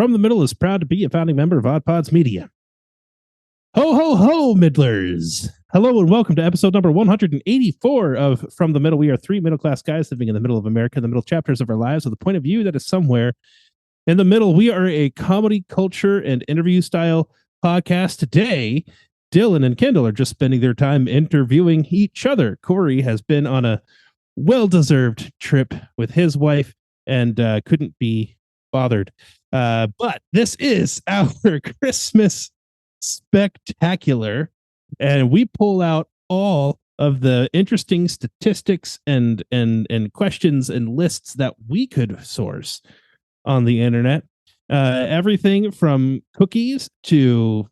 From the Middle is proud to be a founding member of Odd Pods Media. Ho, ho, ho, Middlers. Hello and welcome to episode number 184 of From the Middle. We are three middle-class guys living in the middle of America, the middle chapters of our lives with a point of view that is somewhere in the middle. We are a comedy, culture, and interview style podcast. Today, Dillon and Kendall are just spending their time interviewing each other. Kory has been on a well-deserved trip with his wife and couldn't be bothered. But this is our Christmas spectacular, and we pull out all of the interesting statistics and questions and lists that we could source on the internet. Everything from cookies to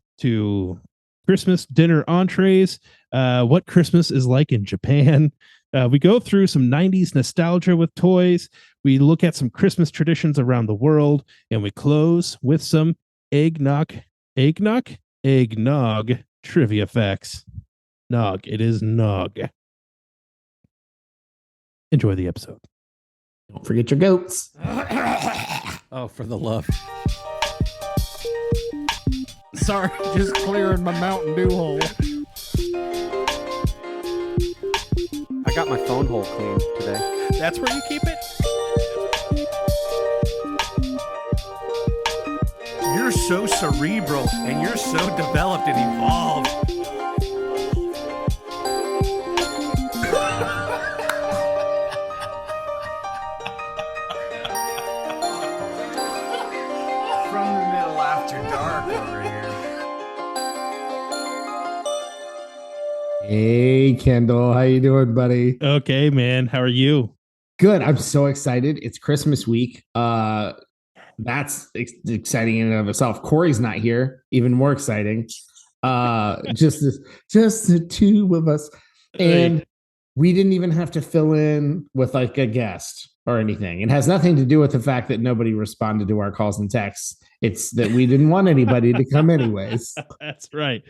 Christmas dinner entrees, what Christmas is like in Japan. We go through some 90s nostalgia with toys. We look at some Christmas traditions around the world, and we close with some eggnog trivia facts. Nog, it is nog. Enjoy the episode. Don't forget your goats. Oh, for the love. Sorry, just clearing my Mountain Dew hole. I got my phone hole cleaned today. That's where you keep it? You're so cerebral and you're so developed and evolved. From the Middle after dark over here. Hey, Kendall. How you doing, buddy? Okay, man. How are you? Good. I'm so excited. It's Christmas week. That's exciting in and of itself. Kory's not here. Even more exciting. Just the two of us. And we didn't even have to fill in with like a guest or anything. It has nothing to do with the fact that nobody responded to our calls and texts. It's that we didn't want anybody to come anyways. That's right.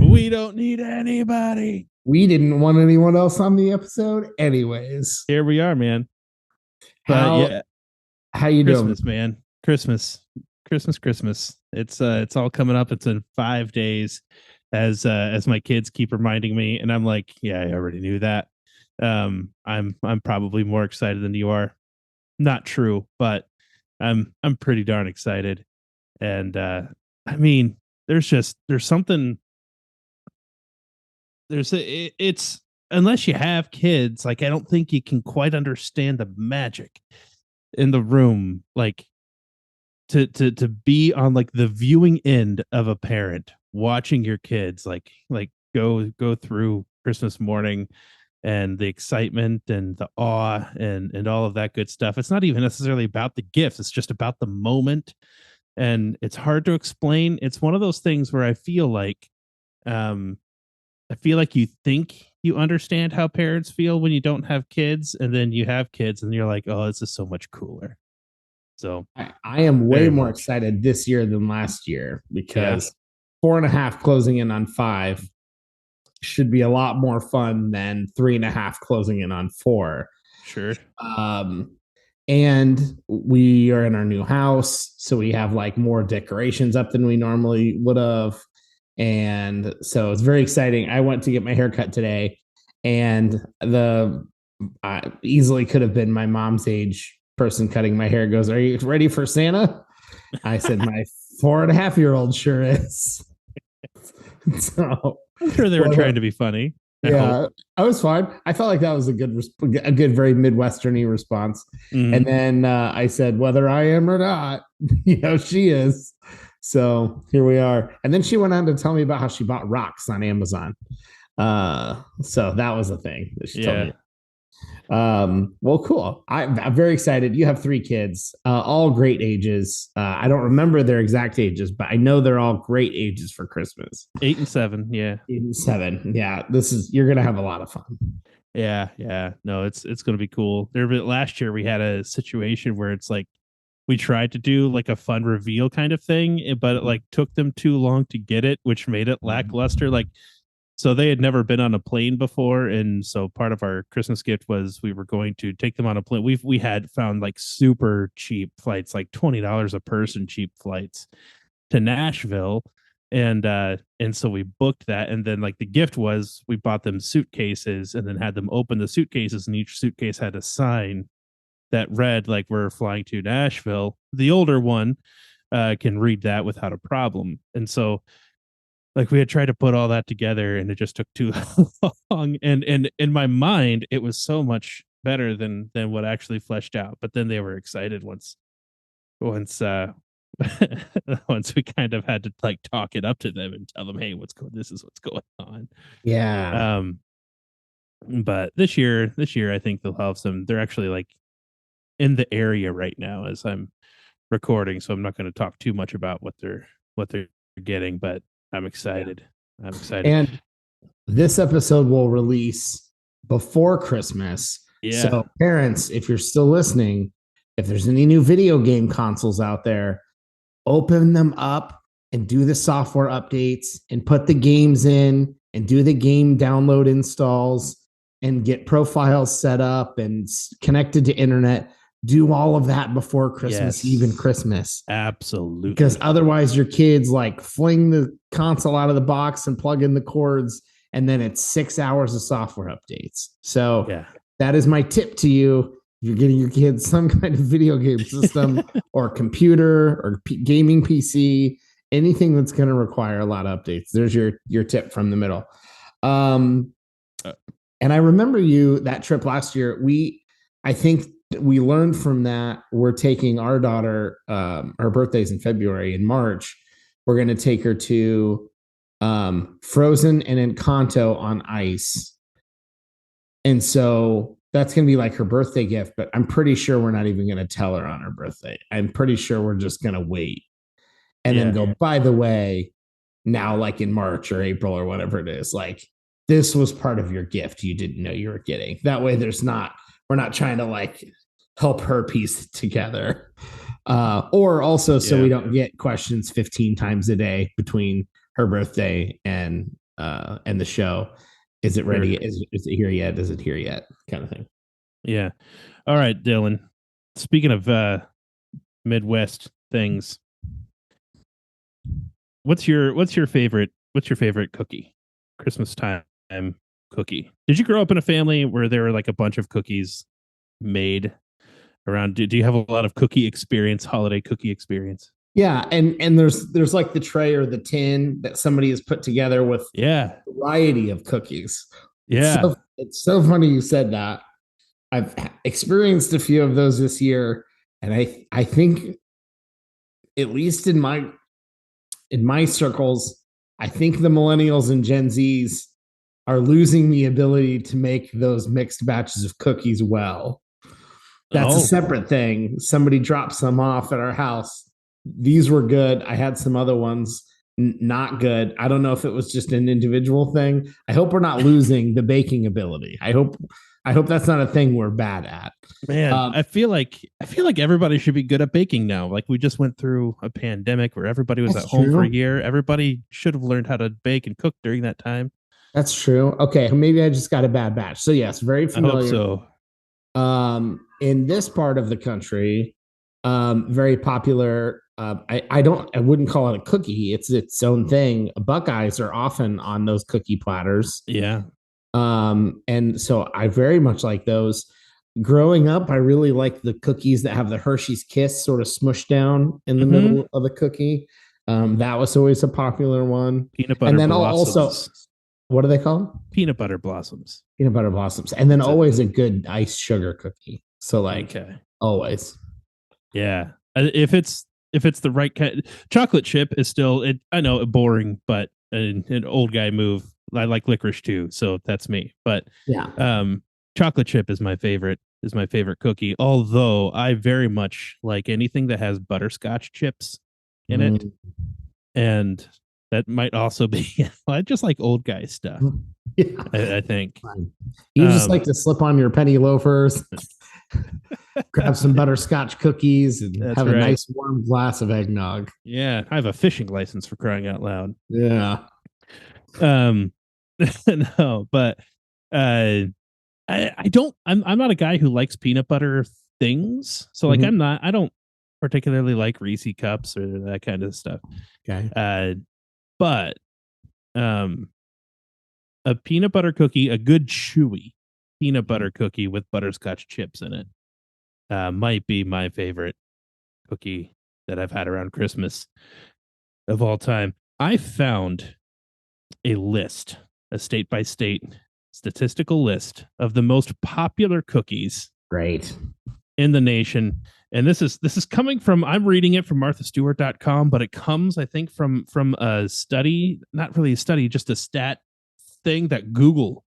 We don't need anybody. We didn't want anyone else on the episode anyways. Here we are, man. How you doing? Christmas, man. Christmas. It's all coming up. It's in 5 days, as my kids keep reminding me, and I'm like, yeah, I already knew that. I'm probably more excited than you are. Not true, but I'm pretty darn excited. And I mean, there's something. It's unless you have kids, like I don't think you can quite understand the magic in the room, like to be on like the viewing end of a parent watching your kids like go through Christmas morning and the excitement and the awe and all of that good stuff. It's not even necessarily about the gifts, it's just about the moment, and it's hard to explain. It's one of those things where I feel like you think you understand how parents feel when you don't have kids, and then you have kids and you're like, oh, this is so much cooler. So I am way more excited this year than last year because 4.5 closing in on 5 should be a lot more fun than 3.5 closing in on 4. Sure. And we are in our new house, so we have like more decorations up than we normally would have. And so it's very exciting. I went to get my hair cut today, and easily could have been my mom's age person cutting my hair goes, "Are you ready for Santa?" I said, "My 4.5-year-old sure is." So I'm sure they were trying to be funny. I was fine. I felt like that was a good, very Midwesterny response. Mm-hmm. And then I said, "Whether I am or not, she is." So here we are. And then she went on to tell me about how she bought rocks on Amazon. So that was a thing that she told me. Well, cool. I'm very excited. You have 3 kids, all great ages. I don't remember their exact ages, but I know they're all great ages for Christmas. 8 and 7. Yeah. 8 and 7. Yeah. You're going to have a lot of fun. Yeah. No, it's going to be cool. Last year we had a situation where it's like, we tried to do like a fun reveal kind of thing, but it like took them too long to get it, which made it lackluster. Like So they had never been on a plane before, and so part of our Christmas gift was we were going to take them on a plane. We had found like super cheap flights, like $20 a person, cheap flights to Nashville, and so we booked that, and then like the gift was we bought them suitcases and then had them open the suitcases, and each suitcase had a sign that read like we're flying to Nashville. The older one can read that without a problem, and so like we had tried to put all that together and it just took too long, and in my mind it was so much better than what actually fleshed out, but then they were excited once once we kind of had to like talk it up to them and tell them, hey, this is what's going on. Yeah. But this year I think they'll have some. They're actually like in the area right now as I'm recording, so I'm not going to talk too much about what they're getting, but I'm excited. I'm excited. And this episode will release before Christmas. Yeah. So parents, if you're still listening, if there's any new video game consoles out there, open them up and do the software updates and put the games in and do the game download installs and get profiles set up and connected to internet. Do all of that before Christmas Eve and Christmas. Absolutely. Because otherwise your kids like fling the console out of the box and plug in the cords, and then it's 6 hours of software updates. So that is my tip to you. You're getting your kids some kind of video game system or computer or gaming PC, anything that's going to require a lot of updates. There's your tip from the middle. And I remember that trip last year. I think we learned from that. We're taking our daughter, her birthday's in February. In March, we're going to take her to Frozen and Encanto on ice. And so that's going to be like her birthday gift, but I'm pretty sure we're not even going to tell her on her birthday. I'm pretty sure we're just going to wait and then go, by the way, now like in March or April or whatever it is, like this was part of your gift you didn't know you were getting. That way we're not trying to like help her piece it together. Or also so we don't get questions 15 times a day between her birthday and the show. Is it ready? Is it here yet? Is it here yet? Kind of thing. Yeah. All right, Dylan. Speaking of Midwest things, what's your favorite cookie? Christmas time cookie. Did you grow up in a family where there were like a bunch of cookies made around? Do you have a lot of holiday cookie experience? Yeah, and there's like the tray or the tin that somebody has put together with a variety of cookies. Yeah. It's so funny you said that. I've experienced a few of those this year, and I think at least in my circles, I think the millennials and Gen Zs are losing the ability to make those mixed batches of cookies well. That's a separate thing. Somebody dropped some off at our house. These were good. I had some other ones not good. I don't know if it was just an individual thing. I hope we're not losing the baking ability. I hope that's not a thing we're bad at. Man, I feel like everybody should be good at baking now. Like we just went through a pandemic where everybody was at home for a year. Everybody should have learned how to bake and cook during that time. That's true. Okay, maybe I just got a bad batch. So yes, very familiar. I hope so. In this part of the country, very popular. I wouldn't call it a cookie. It's its own thing. Buckeyes are often on those cookie platters. Yeah. And so I very much like those. Growing up, I really like the cookies that have the Hershey's Kiss sort of smushed down in the middle of the cookie. That was always a popular one. Peanut butter and then blossoms. Also, what are they called? Peanut butter blossoms. Peanut butter blossoms. And then always a good iced sugar cookie. So like always. Yeah. If it's the right kind, chocolate chip is still I know boring, but an old guy move. I like licorice too, so that's me. But chocolate chip is my favorite cookie. Although I very much like anything that has butterscotch chips in it, and that might also be. I just like old guy stuff. Yeah. I think you just like to slip on your penny loafers. Grab some butterscotch cookies and have a nice warm glass of eggnog. Yeah, I have a fishing license for crying out loud. Yeah. No, but uh I'm not a guy who likes peanut butter things. So like Mhm. I don't particularly like Reese cups or that kind of stuff. Okay. But um a peanut butter cookie, a good chewy peanut butter cookie with butterscotch chips in it, might be my favorite cookie that I've had around Christmas of all time. I found a list, a state by state statistical list of the most popular cookies Great. in the nation. And this is coming from, I'm reading it from marthastewart.com, but it comes, I think, from a study, not really a study, just a stat thing that Google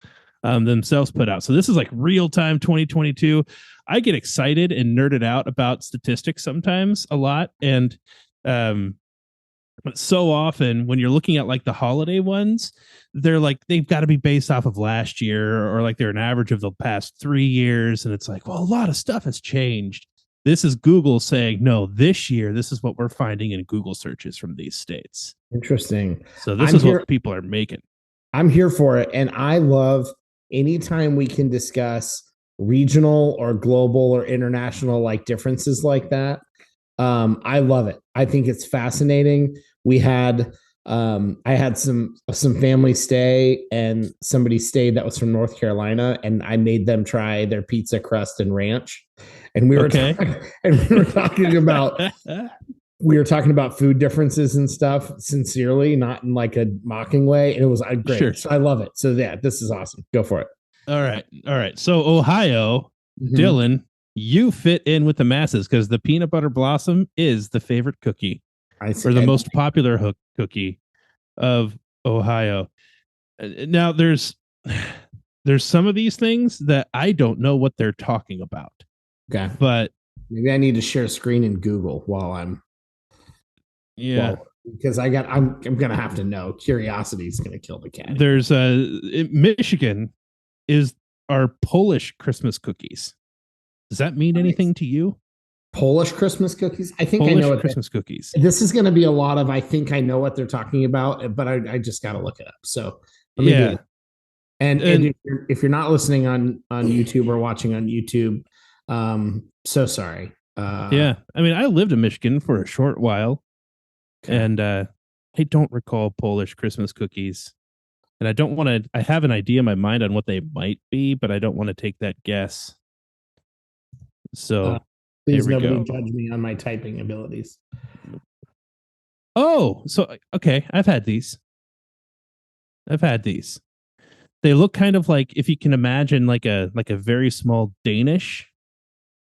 themselves put out. So this is like real time 2022. I get excited and nerded out about statistics sometimes a lot. And um, but so often when you're looking at like the holiday ones, they're like they've got to be based off of last year or like they're an average of the past 3 years. And it's like, well, a lot of stuff has changed. This is Google saying, no, this year, this is what we're finding in Google searches from these states. Interesting. So this I'm is here. what people are making. I'm here for it. And I love anytime we can discuss regional or global or international like differences like that. I love it. I think it's fascinating. We had I had some family stay and somebody stayed that was from North Carolina and I made them try their pizza crust and ranch. And we were Okay. and we were talking about food differences and stuff sincerely, not in like a mocking way. And it was great. Sure. So I love it. So yeah, this is awesome. Go for it. All right. All right. So Ohio, Mhm. Dillon, you fit in with the masses because the peanut butter blossom is the favorite cookie I see. or the most popular cookie of Ohio. Now there's some of these things that I don't know what they're talking about. Okay. But maybe I need to share screen in Google while I'm yeah. because I'm gonna have to know. Curiosity is gonna kill the cat. There's Michigan is our Polish Christmas cookies. Does that mean anything to you? Polish Christmas cookies? I think Polish I know what Christmas cookies. This is going to be a lot of. I think I know what they're talking about, but I just got to look it up. So let me do it. And if you're not listening on YouTube or watching on YouTube, so sorry. Yeah, I mean, I lived in Michigan for a short while, and I don't recall Polish Christmas cookies. And I don't want to. I have an idea in my mind on what they might be, but I don't want to take that guess. So please, here we nobody go. judge me on my typing abilities. Oh, so okay, I've had these. They look kind of like, if you can imagine, like a very small Danish,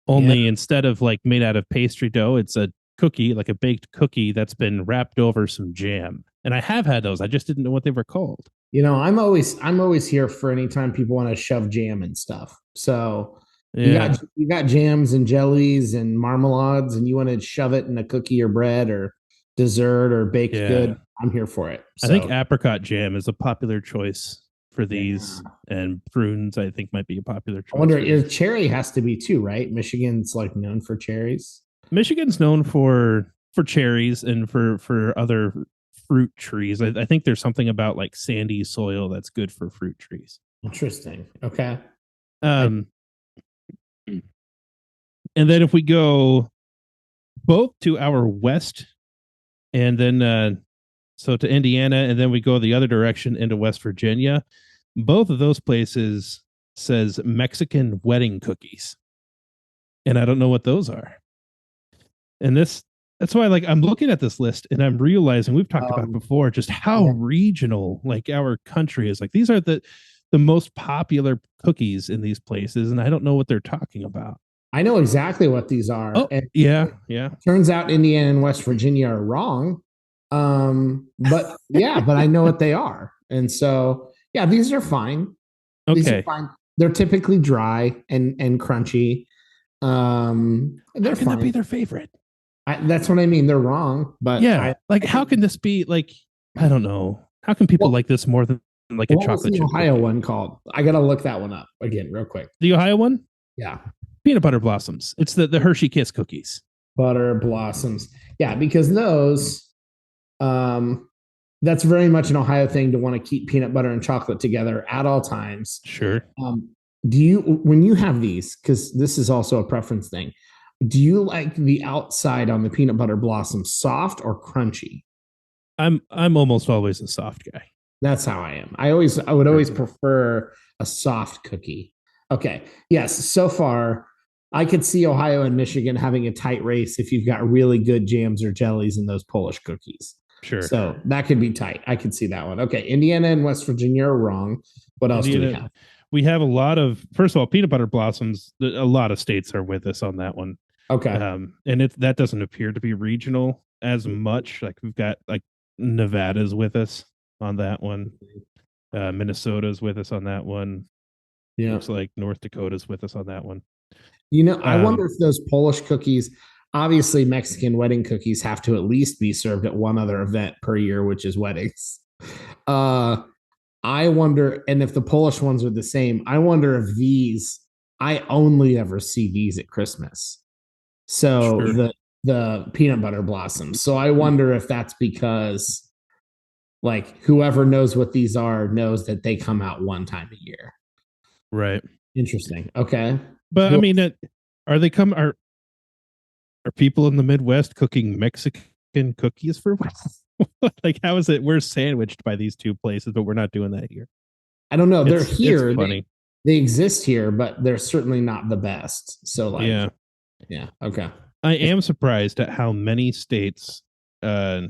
only instead of like made out of pastry dough, it's a cookie, like a baked cookie that's been wrapped over some jam. And I have had those. I just didn't know what they were called. You know, I'm always here for any time people want to shove jam and stuff. So Yeah. you got jams and jellies and marmalades, and you want to shove it in a cookie or bread or dessert or baked good. I'm here for it. So. I think apricot jam is a popular choice for these, and prunes I think might be a popular choice. I wonder if cherry has to be too, right? Michigan's like known for cherries. Michigan's known for cherries and for other fruit trees. I think there's something about like sandy soil that's good for fruit trees. Interesting. Okay. And then if we go both to our west and then so to Indiana, and then we go the other direction into West Virginia, both of those places says Mexican wedding cookies. And I don't know what those are. And that's why, like, I'm looking at this list and I'm realizing we've talked about before just how regional like our country is. Like, these are the most popular cookies in these places, and I don't know what they're talking about. I know exactly what these are. Oh, and yeah. Turns out Indiana and West Virginia are wrong. But I know what they are. And so, yeah, these are fine. Okay. These are fine. They're typically dry and crunchy. They're how can fine. that be their favorite? That's what I mean. They're wrong, but how can this be like? I don't know. How can people like this more than like a chocolate chip? What was the Ohio one called? I gotta look that one up again, real quick. The Ohio one? Yeah, peanut butter blossoms. It's the Hershey Kiss cookies. Butter blossoms. Yeah, because those, That's very much an Ohio thing to want to keep peanut butter and chocolate together at all times. Sure. Do you, when you have these, because this is also a preference thing, do you like the outside on the peanut butter blossom soft or crunchy? I'm almost always a soft guy. That's how I am. I would always prefer a soft cookie. Okay. Yes. So far, I could see Ohio and Michigan having a tight race if you've got really good jams or jellies in those Polish cookies. Sure. So that could be tight. I could see that one. Okay. Indiana and West Virginia are wrong. What else do we have? We have a lot of, first of all, peanut butter blossoms. A lot of states are with us on that one. Okay. And that doesn't appear to be regional as much. Like we've got like Nevada's with us on that one. Minnesota's with us on that one. Yeah. Looks like North Dakota's with us on that one. You know, I wonder if those Polish cookies, obviously Mexican wedding cookies have to at least be served at one other event per year, which is weddings. I wonder, and if the Polish ones are the same, I wonder if these, I only ever see these at Christmas. So Sure. the peanut butter blossoms. So I wonder if that's because like whoever knows what these are knows that they come out one time a year. Right. Interesting. Okay. But I mean, are people in the Midwest cooking Mexican cookies for like how is it we're sandwiched by these two places, but we're not doing that here? I don't know. They're here. It's funny. They exist here, but they're certainly not the best. So like, yeah. Okay. I am surprised at how many states are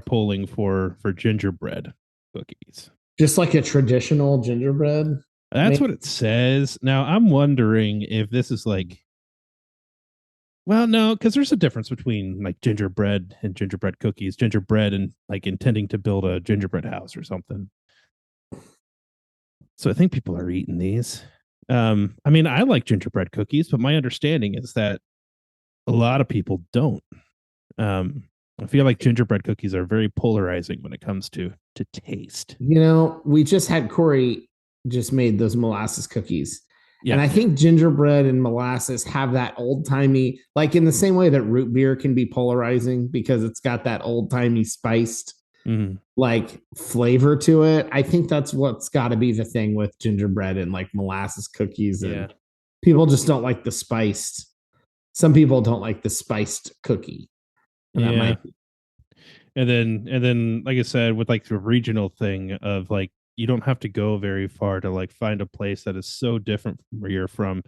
polling for gingerbread cookies. Just like a traditional gingerbread. That's what it says. Now I'm wondering if this is like, well, no, because there's a difference between like gingerbread and gingerbread cookies, gingerbread and like intending to build a gingerbread house or something. So I think people are eating these. I mean, I like gingerbread cookies, but my understanding is that a lot of people don't. I feel like gingerbread cookies are very polarizing when it comes to taste. You know, we just had Kory just made those molasses cookies. Yeah. And I think gingerbread and molasses have that old timey, like in the same way that root beer can be polarizing because it's got that old timey spiced like flavor to it. I think that's what's got to be the thing with gingerbread and like molasses cookies. And people just don't like the spiced. Some people don't like the spiced cookie. And that might be. And then, like I said, with like the regional thing of like, you don't have to go very far to like find a place that is so different from where you're from.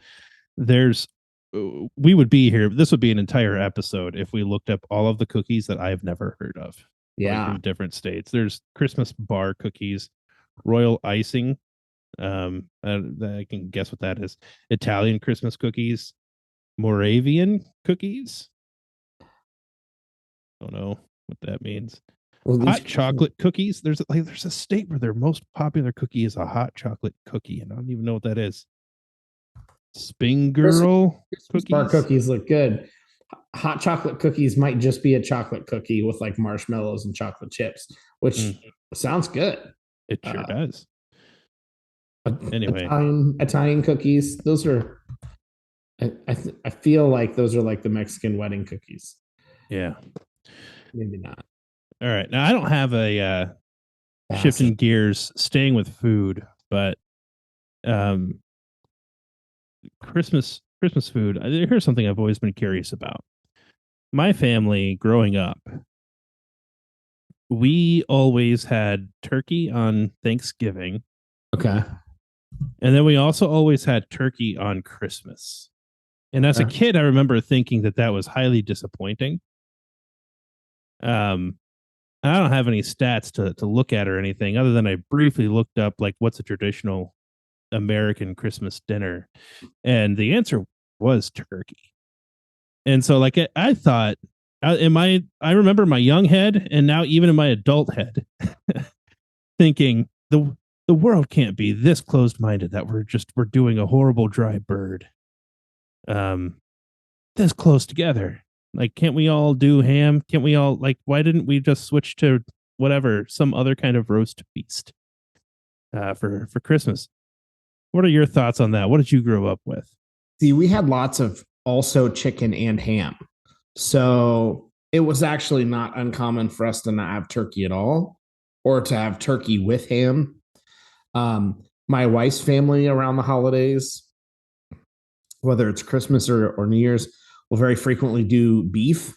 We would be here. This would be an entire episode if we looked up all of the cookies that I've never heard of. Yeah. Like, from different states. There's Christmas bar cookies, royal icing. I can guess what that is. Italian Christmas cookies, Moravian cookies. Don't know what that means. Well, hot chocolate cookies. There's a state where their most popular cookie is a hot chocolate cookie, and I don't even know what that is. Spin Girl cookies. Bar cookies look good. Hot chocolate cookies might just be a chocolate cookie with like marshmallows and chocolate chips, which sounds good. It sure does. Anyway, Italian cookies. Those are. I feel like those are like the Mexican wedding cookies. Yeah. Maybe not. All right. Now I don't have a shifting gears, staying with food, but Christmas food. Here's something I've always been curious about. My family growing up, we always had turkey on Thanksgiving. Okay. And then we also always had turkey on Christmas. And as a kid, I remember thinking that was highly disappointing. I don't have any stats to look at or anything other than I briefly looked up like what's a traditional American Christmas dinner, and the answer was turkey. And so like I thought I remember my young head and now even in my adult head thinking the world can't be this closed-minded that we're doing a horrible dry bird this close together. Like, can't we all do ham? Can't we all, like, why didn't we just switch to whatever, some other kind of roast feast for Christmas? What are your thoughts on that? What did you grow up with? See, we had lots of also chicken and ham. So it was actually not uncommon for us to not have turkey at all or to have turkey with ham. My wife's family around the holidays, whether it's Christmas or New Year's, will very frequently do beef.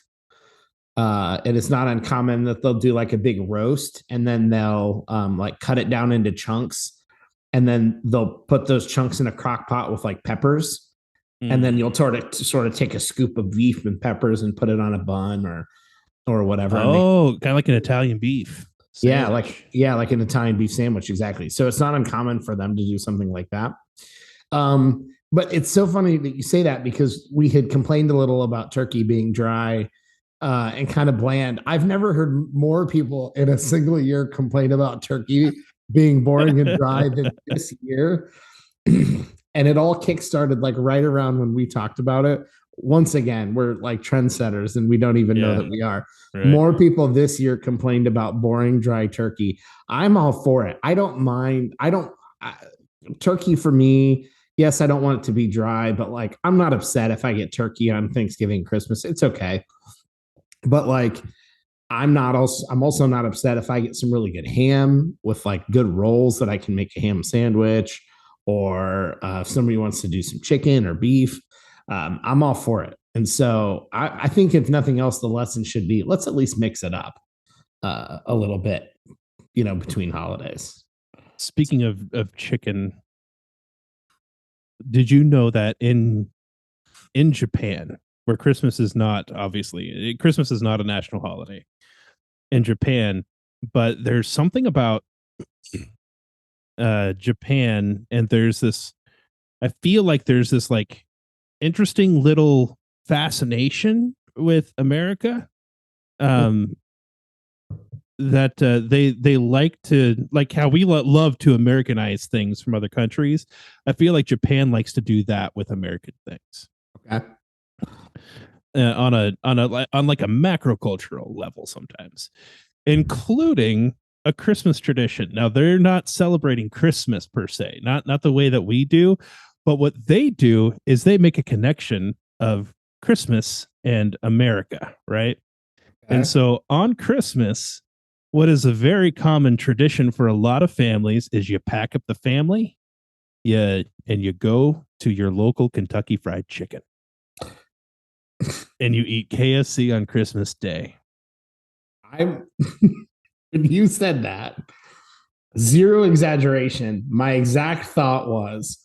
And it's not uncommon that they'll do like a big roast and then they'll like cut it down into chunks and then they'll put those chunks in a crock pot with like peppers. And then you'll sort of take a scoop of beef and peppers and put it on a bun or whatever. Oh, kind of like an Italian beef sandwich. Like an Italian beef sandwich, exactly. So it's not uncommon for them to do something like that. But it's so funny that you say that because we had complained a little about turkey being dry and kind of bland. I've never heard more people in a single year complain about turkey being boring and dry than this year. And it all kickstarted like right around when we talked about it. Once again, we're like trendsetters and we don't even know that we are. Right. More people this year complained about boring, dry turkey. I'm all for it. I don't mind. Turkey for me, yes, I don't want it to be dry, but like I'm not upset if I get turkey on Thanksgiving, Christmas. It's okay. But like I'm also not upset if I get some really good ham with like good rolls that I can make a ham sandwich, or if somebody wants to do some chicken or beef. I'm all for it. And so I think if nothing else, the lesson should be, let's at least mix it up a little bit, between holidays. Speaking of chicken, did you know that in Japan, where Christmas is not a national holiday in Japan, but there's something about Japan, and I feel like there's this like interesting little fascination with America, that they like to, like how we love to Americanize things from other countries. I feel like Japan likes to do that with American things. Okay. On like a macro cultural level sometimes, including a Christmas tradition. Now they're not celebrating Christmas per se, not the way that we do, but what they do is they make a connection of Christmas and America, right? Okay. And so on Christmas, what is a very common tradition for a lot of families is you pack up the family, and you go to your local Kentucky Fried Chicken. And you eat KFC on Christmas Day. When you said that, zero exaggeration, my exact thought was,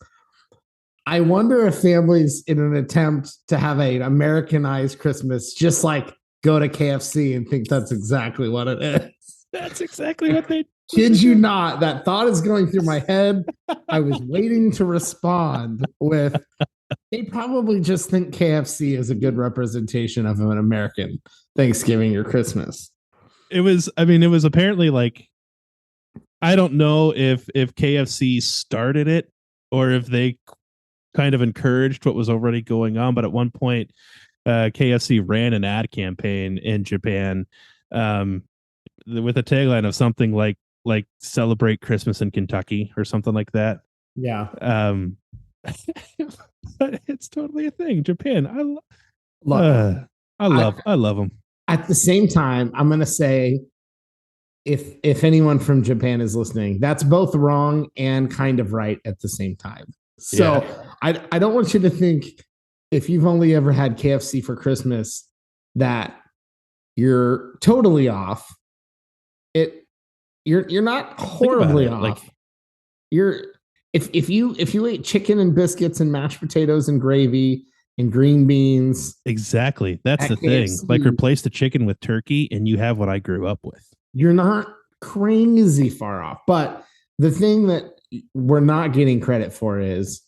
I wonder if families, in an attempt to have an Americanized Christmas, just like go to KFC and think that's exactly what it is. That's exactly what they Kid you not, that thought is going through my head. I was waiting to respond with, they probably just think KFC is a good representation of an American Thanksgiving or Christmas. It was apparently like, I don't know if KFC started it or if they kind of encouraged what was already going on. But at one point, KFC ran an ad campaign in Japan with a tagline of something like celebrate Christmas in Kentucky or something like that. Yeah. But it's totally a thing. Japan. I love them. At the same time, I'm going to say, if anyone from Japan is listening, that's both wrong and kind of right at the same time. So yeah. I don't want you to think, if you've only ever had KFC for Christmas, that you're totally off. You're not horribly off. Like, if you ate chicken and biscuits and mashed potatoes and gravy and green beans. Exactly. That's the thing. Like, replace the chicken with turkey and you have what I grew up with. You're not crazy far off. But the thing that we're not getting credit for is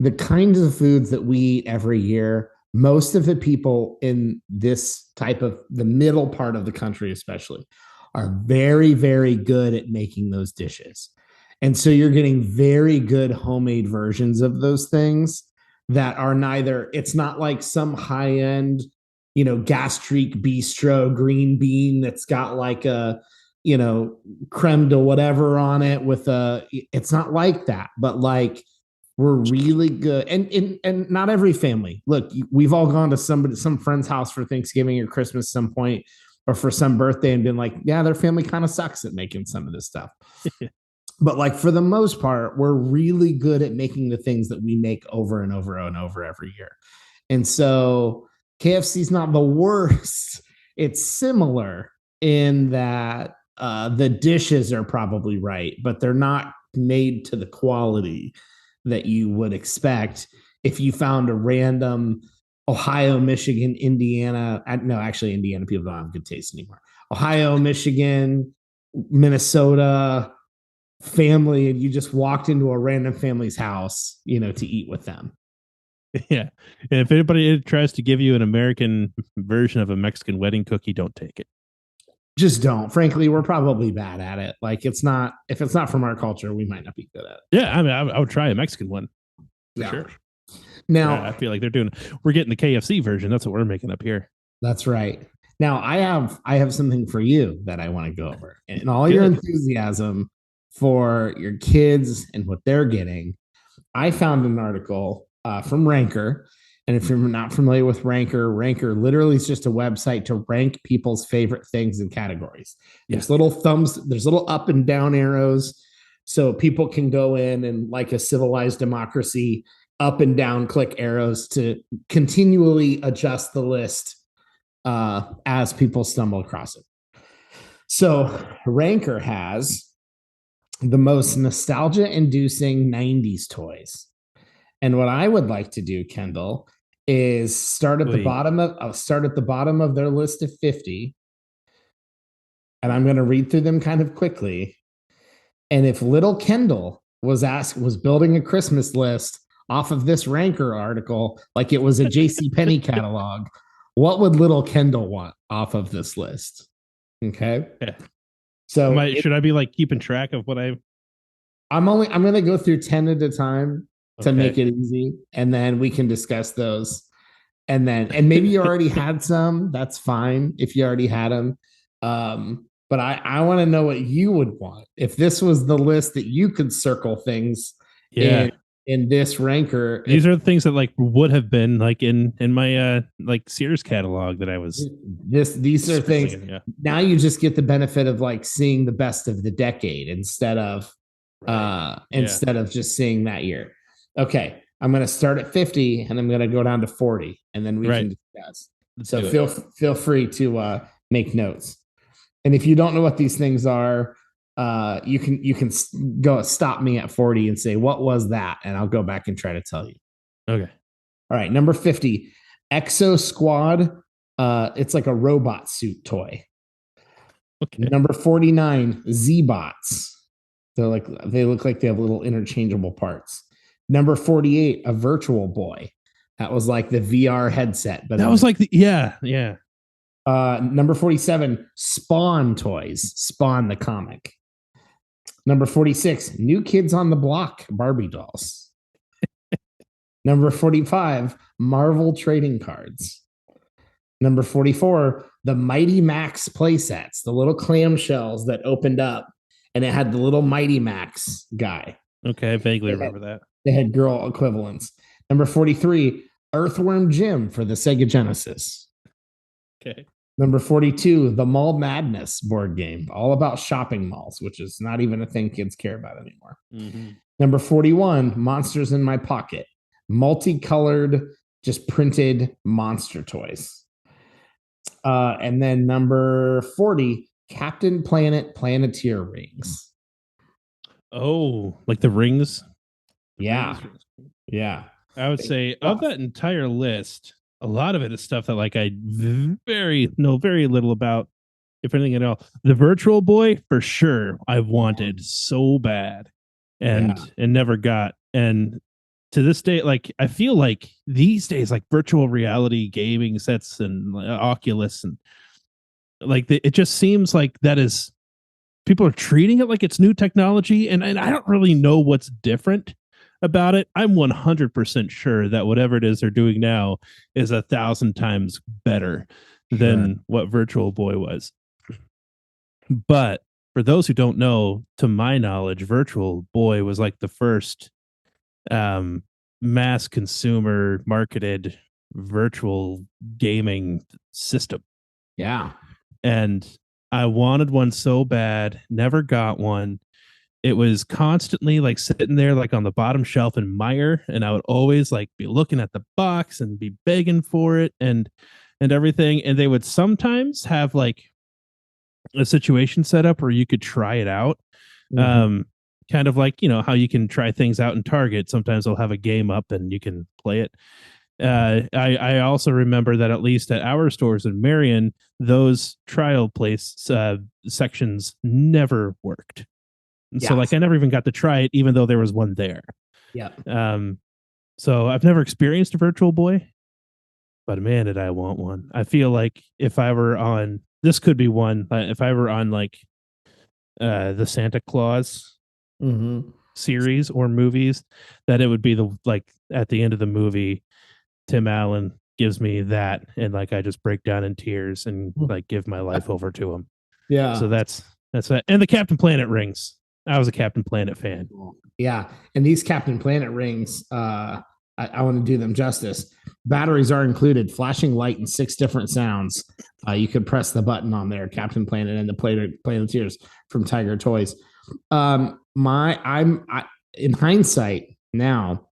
the kinds of foods that we eat every year. Most of the people in this type of the middle part of the country, especially, are very, very good at making those dishes. And so you're getting very good homemade versions of those things that are neither, it's not like some high end, gastrique bistro green bean that's got like a, creme de whatever on it with it's not like that, but like we're really good. And not every family. Look, we've all gone to some friend's house for Thanksgiving or Christmas some point, or for some birthday, and been like, yeah, their family kind of sucks at making some of this stuff. But like for the most part, we're really good at making the things that we make over and over and over every year. And so KFC's not the worst. It's similar in that the dishes are probably right, but they're not made to the quality that you would expect if you found a random Ohio, Michigan, Indiana. No, actually, Indiana people don't have good taste anymore. Ohio, Michigan, Minnesota family, and you just walked into a random family's house, to eat with them. Yeah. And if anybody tries to give you an American version of a Mexican wedding cookie, don't take it. Just don't. Frankly, we're probably bad at it. Like if it's not from our culture, we might not be good at it. Yeah, I mean, I would try a Mexican one for sure. Now, I feel like we're getting the KFC version. That's what we're making up here. That's right. Now, I have something for you that I want to go over, and all your enthusiasm for your kids and what they're getting. I found an article from Ranker. And if you're not familiar with Ranker literally is just a website to rank people's favorite things in categories. There's little there's little up and down arrows. So people can go in and, like a civilized democracy, up and down click arrows to continually adjust the list as people stumble across it. So Ranker has the most nostalgia-inducing 90s toys. And what I would like to do, Kendall, is start at the bottom of their list of 50. And I'm going to read through them kind of quickly. And if little Kendall was building a Christmas list off of this Ranker article, like it was a JCPenney catalog, what would little Kendall want off of this list? Okay. Yeah. So should I be like keeping track of what I'm going to go through 10 at a time to make it easy, and then we can discuss those. And maybe you already had some. That's fine if you already had them. But I want to know what you would want if this was the list that you could circle things in this Ranker. These are the things that like would have been like in my like Sears catalog that I was. These are things. Now you just get the benefit of like seeing the best of the decade instead of just seeing that year. Okay, I'm going to start at 50 and I'm going to go down to 40, and then we can discuss. So feel free to make notes. And if you don't know what these things are, you can go stop me at 40 and say, what was that? And I'll go back and try to tell you. Okay. All right. Number 50, Exo Squad. It's like a robot suit toy. Okay. Number 49, Z-Bots. They look like they have little interchangeable parts. Number 48, a Virtual Boy. That was like the VR headset. But that was like number 47, Spawn toys. Spawn the comic. Number 46, New Kids on the Block Barbie dolls. Number 45, Marvel trading cards. Number 44, the Mighty Max playsets, the little clamshells that opened up, and it had the little Mighty Max guy. Okay, I vaguely remember that. They had girl equivalents. Number 43, Earthworm Jim for the Sega Genesis. Okay. Number 42, the Mall Madness board game, all about shopping malls, which is not even a thing kids care about anymore. Mm-hmm. Number 41, Monsters in My Pocket, multicolored, just printed monster toys. And then number 40, Captain Planet Planeteer rings. Oh, like the rings? Yeah. Yeah. I would say of that entire list, a lot of it is stuff that like I know very little about, if anything at all. The Virtual Boy, for sure, I wanted so bad and never got. And to this day, like I feel like these days, like virtual reality gaming sets and Oculus and like it just seems like that is people are treating it like it's new technology, and I don't really know what's different about it. I'm 100% sure that whatever it is they're doing now is 1,000 times better than what Virtual Boy was. But for those who don't know, to my knowledge, Virtual Boy was like the first um, mass consumer marketed virtual gaming system. Yeah. And I wanted one so bad, never got one. It was constantly like sitting there like on the bottom shelf in Meijer, and I would always like be looking at the box and be begging for it and everything. And they would sometimes have like a situation set up where you could try it out. Mhm. Kind of like, how you can try things out in Target. Sometimes they'll have a game up and you can play it. I also remember that at least at our stores in Marion, those trial place sections never worked. And so Yeah. like I never even got to try it, even though there was one there. Yeah. So I've never experienced a Virtual Boy, but man, did I want one. I feel like if I were on, this could be one, if I were on like the Santa Claus Mm-hmm. series or movies, that it would be the like at the end of the movie, Tim Allen gives me that, and like I just break down in tears and like give my life over to him. Yeah. So that's that. And the Captain Planet rings. I was a Captain Planet fan. Yeah. And these Captain Planet rings, I want to do them justice. Batteries are included, flashing light and 6 different sounds. You could press the button on there, Captain Planet and the Planeteers from Tiger Toys. In hindsight now,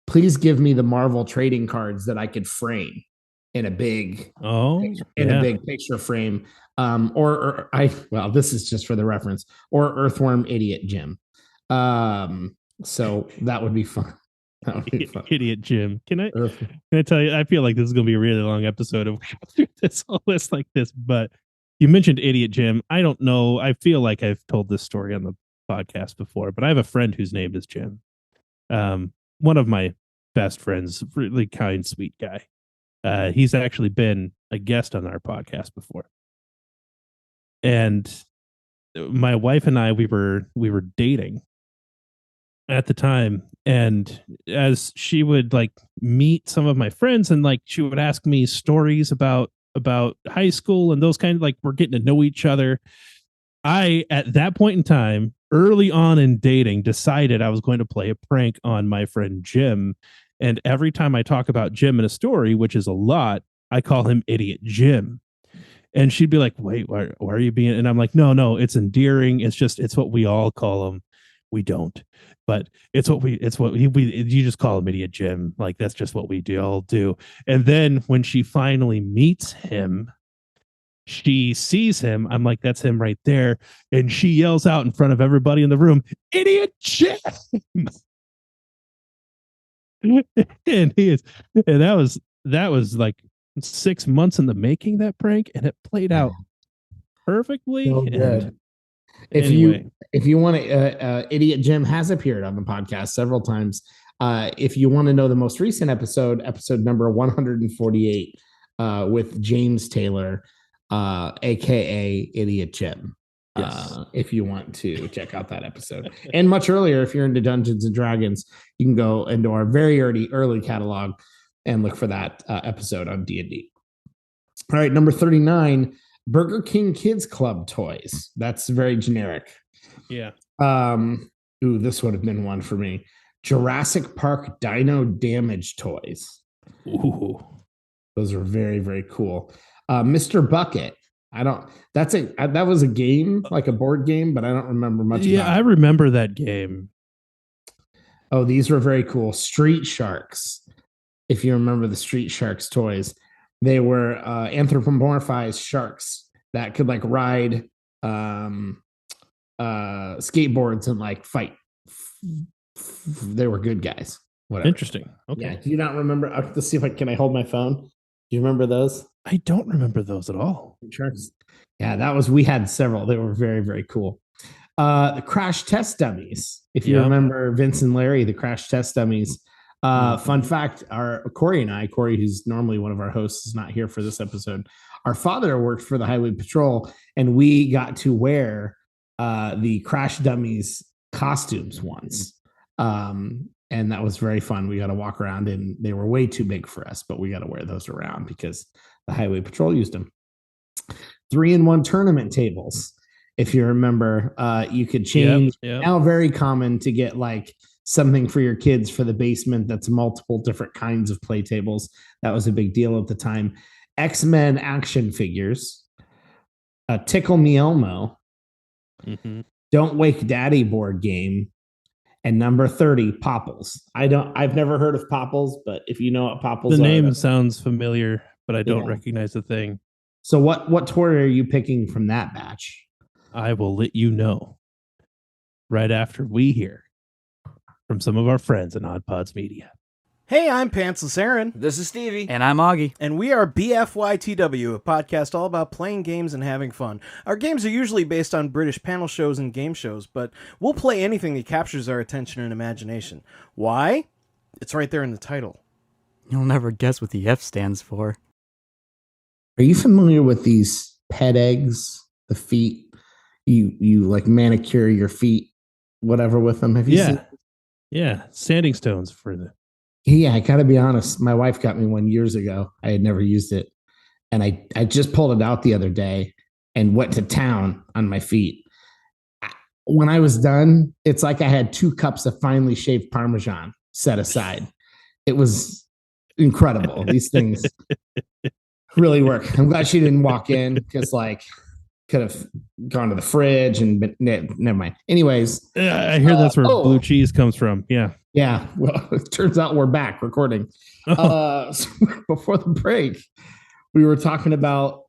please give me the Marvel trading cards that I could frame in a big a big picture frame. This is just for the reference, or Earthworm Idiot Jim. So that would be fun. That would be fun. Idiot Jim. Can I tell you, I feel like this is going to be a really long episode of this whole list like this, but you mentioned Idiot Jim. I don't know. I feel like I've told this story on the podcast before, but I have a friend whose name is Jim. One of my best friends, really kind, sweet guy. He's actually been a guest on our podcast before. And my wife and I, we were dating at the time. And as she would like meet some of my friends and like she would ask me stories about high school and those kind of like we're getting to know each other. I, at that point in time, early on in dating, decided I was going to play a prank on my friend Jim. And every time I talk about Jim in a story, which is a lot, I call him Idiot Jim. And she'd be like, wait, why are you being? And I'm like, no, it's endearing. It's what we all call him. We don't, but you just call him Idiot Jim. Like, that's just what we all do. And then when she finally meets him, she sees him. I'm like, that's him right there. And she yells out in front of everybody in the room, Idiot Jim. And that was like 6 months in the making, that prank, and it played out perfectly. So good. If you want to, Idiot Jim has appeared on the podcast several times. If you want to know the most recent episode number 148, with James Taylor, aka Idiot Jim. Yes. If you want to check out that episode. And much earlier, if you're into Dungeons and Dragons, you can go into our very early catalog and look for that episode on D&D. All right, number 39, Burger King Kids Club toys. That's very generic. Yeah. This would have been one for me. Jurassic Park Dino Damage toys. Ooh. Those are very, very cool. Mr. Bucket. That was a game, like a board game, but I don't remember much about it. I remember that game. Oh, these were very cool. Street Sharks. If you remember the Street Sharks toys, they were anthropomorphized sharks that could like ride skateboards and like fight. They were good guys. Whatever. Interesting. Okay. Yeah. Do you not remember? Let's see if can I hold my phone? Do you remember those? I don't remember those at all. Sharks. Yeah, we had several. They were very, very cool. The Crash Test Dummies. If you remember Vince and Larry, the Crash Test Dummies. Fun fact, Kory, who's normally one of our hosts, is not here for this episode. Our father worked for the Highway Patrol, and we got to wear the Crash Dummies costumes once. And that was very fun. We got to walk around, and they were way too big for us, but we got to wear those around because the Highway Patrol used them. 3-in-1 tournament tables. If you remember, you could change. Now very common to get like something for your kids for the basement that's multiple different kinds of play tables. That was a big deal at the time. X-Men action figures, Tickle Me Elmo, Don't Wake Daddy board game, and number 30, Popples. I've never heard of Popples, but if you know what Popples the are. name sounds familiar, but I don't recognize the thing. So what toy are you picking from that batch? I will let you know right after we hear from some of our friends in Odd Pods Media. Hey, I'm Pantsless Aaron. This is Stevie. And I'm Augie. And we are BFYTW, a podcast all about playing games and having fun. Our games are usually based on British panel shows and game shows, but we'll play anything that captures our attention and imagination. Why? It's right there in the title. You'll never guess what the F stands for. Are you familiar with these pet eggs? The feet, you like manicure your feet, whatever with them. Have you seen? Yeah, standing stones for the. Yeah, I gotta be honest. My wife got me one years ago. I had never used it, and I just pulled it out the other day and went to town on my feet. When I was done, it's like I had 2 cups of finely shaved Parmesan set aside. It was incredible. These things really work. I'm glad she didn't walk in because could have gone to the fridge and been, never mind. Anyways, I hear that's where blue cheese comes from. Yeah. Yeah. Well, it turns out we're back recording. So before the break, we were talking about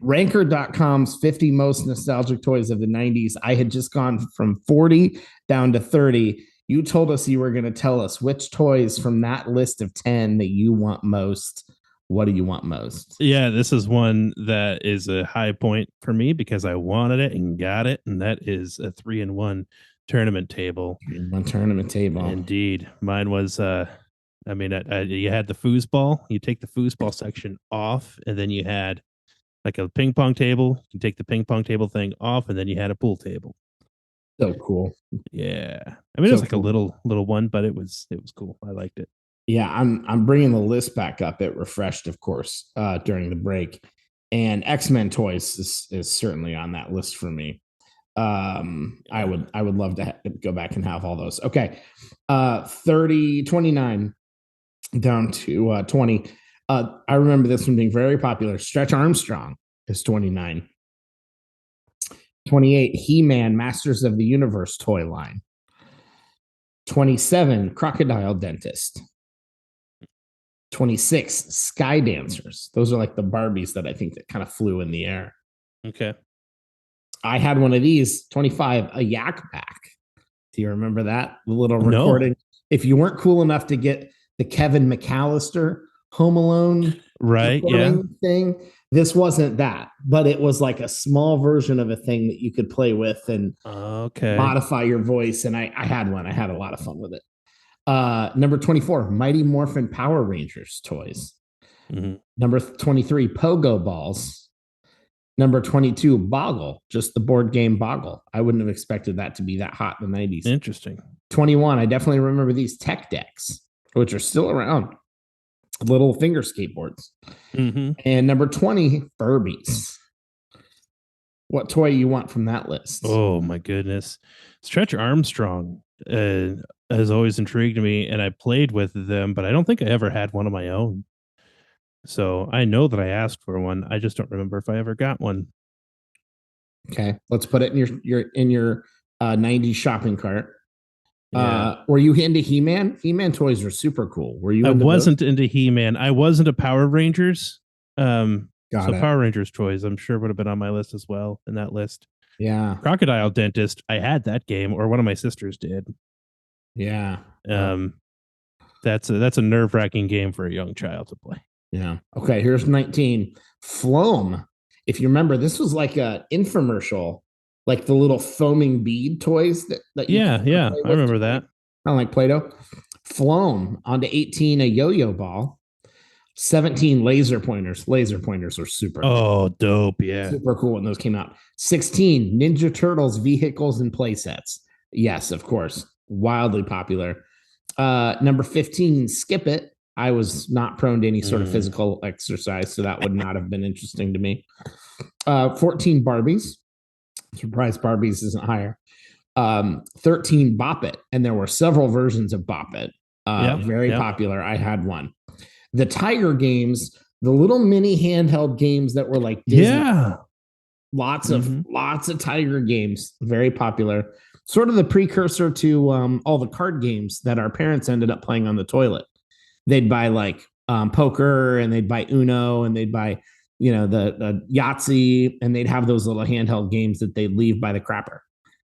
Ranker.com's 50 most nostalgic toys of the 90s. I had just gone from 40 down to 30. You told us you were going to tell us which toys from that list of 10 that you want most. What do you want most? Yeah, this is one that is a high point for me because I wanted it and got it, and that is a 3-in-1 tournament table. 3-in-1 tournament table. Indeed. Mine was, you had the foosball. You take the foosball section off, and then you had like a ping pong table. You take the ping pong table thing off, and then you had a pool table. So cool. Yeah. I mean, it was like cool. a little one, but it was cool. I liked it. Yeah, I'm bringing the list back up. It refreshed, of course, during the break, and X-Men toys is certainly on that list for me. I would love to go back and have all those. Okay, 29 down to 20. I remember this one being very popular. Stretch Armstrong is 29. 28, He-Man Masters of the Universe toy line. 27, Crocodile Dentist. 26, Sky Dancers. Those are like the Barbies that I think that kind of flew in the air. Okay. I had one of these. 25, a Yak Pack. Do you remember that? The little recording. No. If you weren't cool enough to get the Kevin McAllister Home Alone thing, this wasn't that, but it was like a small version of a thing that you could play with and modify your voice. And I had one. I had a lot of fun with it. Number 24, Mighty Morphin Power Rangers toys. Number 23, Pogo Balls. Number 22, Boggle, just the board game Boggle. I wouldn't have expected that to be that hot in the 90s. Interesting. 21, I definitely remember these Tech Decks, which are still around. Little finger skateboards. And number 20, Furbies. What toy you want from that list? Oh, my goodness. Stretch Armstrong has always intrigued me, and I played with them, but I don't think I ever had one of my own. So I know that I asked for one. I just don't remember if I ever got one. Okay, let's put it in your 90s shopping cart. Were you into He-Man? He-Man toys are super cool. Were you? I wasn't into He-Man. I was into Power Rangers. Power Rangers toys, I'm sure would have been on my list as well. In that list, yeah. Crocodile Dentist. I had that game, or one of my sisters did. Yeah. That's a nerve-wracking game for a young child to play. Yeah. Okay. Here's 19. Floam. If you remember, this was like a infomercial, like the little foaming bead toys that I remember that. Kind of like Play-Doh. Floam. On to 18, a yo-yo ball. 17, laser pointers. Laser pointers were super cool. Dope. Yeah. Super cool when those came out. 16, Ninja Turtles vehicles and play sets. Yes, of course. Wildly popular. Number 15, Skip It. I was not prone to any sort of physical exercise, so that would not have been interesting to me. 14, Barbies. Surprise, Barbies isn't higher. 13 Bop It, and there were several versions of Bop It. Very Yep. popular. I had one. The Tiger games, the little mini handheld games that were like Disney. Yeah. Lots of Tiger games, very popular. Sort of the precursor to all the card games that our parents ended up playing on the toilet. They'd buy like poker, and they'd buy Uno, and they'd buy the Yahtzee, and they'd have those little handheld games that they'd leave by the crapper,